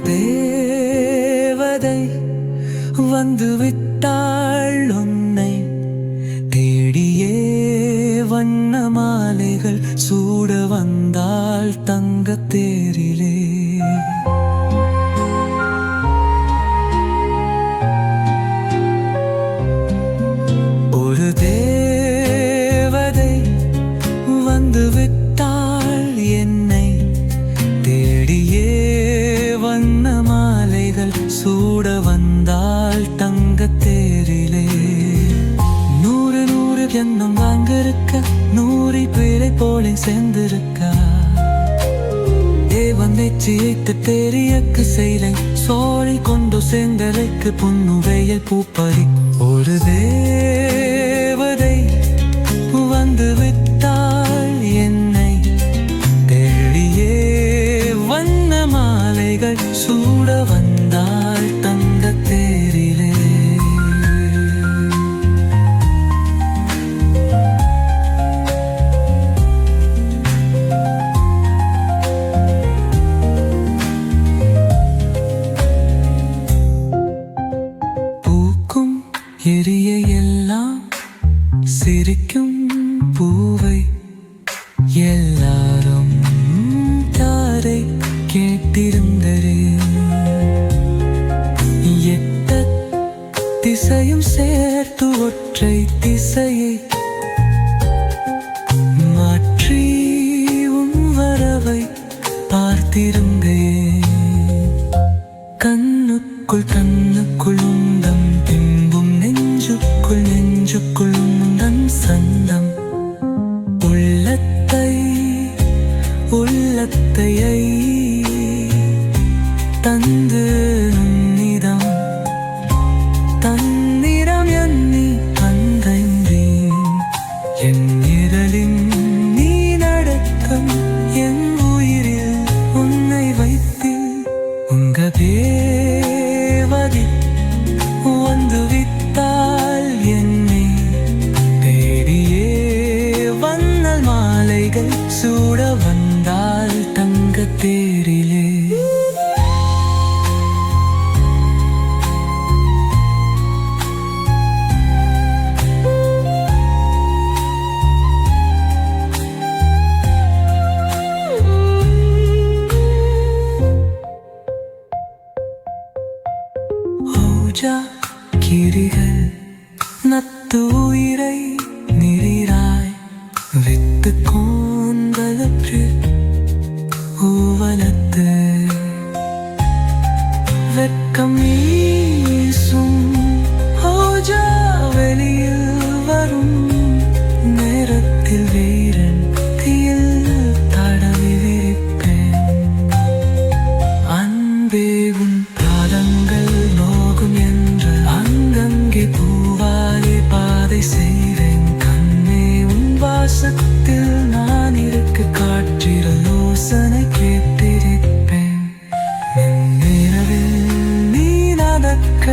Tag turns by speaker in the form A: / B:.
A: தேவதை வந்துவிட்டாள் உன்னை தேடியே வண்ண மாலைகள் சூட வந்தாள் தங்கத் தேரிலே. ஒரு தேவதை வந்துவிட்டாள் என்னை தேடியே வண்ண மாலைகள் சூட வந்தாள் தங்கத் தேரிலே. 100 எண்ணம் வாங்கிருக்க 100 பேரை போல சேர்ந்திருக்க தேவன் நெச்சியைத்து தேரியக்கு செய்லை சோழி கொண்டு சேர்ந்தலைக்கு புன்னுவையில் பூப்பறி. ஒரு தேவதை வந்துவிட்டாள் என்னை தேடியே வண்ண மாலைகள் சூட வந்தாள் தங்கத் தேரிலே. பூக்கும் எரிய எல்லாம் சிரிக்கும் பூவை எல்லாரும் தாரை கேட்டிருந்தரே. 8 திசையும் சேர்த்து ஒற்றை திசையை மாற்றி உன் வரவை பார்த்திருந்தேன். கண்ணுக்குள் உந்தம் பிம்பும் நெஞ்சுக்குள் உந்தன் சந்தம் உள்ளத்தையை தந்து நிதம் தன்னிறம் எண்ணி அந்தேன். என் நிழலின் நீ நடத்தம் என் உயிரில் உன்னை வைத்து உங்க தேவதை வந்துவிட்டாள் என்னை தேடியே வண்ணல் மாலைகள் சூட வந்தாள் தங்கத் தேரிலே. கிரிகள் நத்து உயிரை நீராய் வித்து கோந்தலற்று ஊவலத்து வெட்கம் வீசும் ஓஜா வெளியில் வரும் நேரத்தில் வீரன் தீயில் தடவி விரிப்பேன். அன்பே உன் பாதங்கள் நோகும் என்று அங்கங்கே பூவாலே பாதை செய்வேன். கண்ணே உன் வாசத்தில் நான் இருக்க காற்றில் யோசனை கேட்டிருப்பேன். நின்னிரவில் நீ நடக்க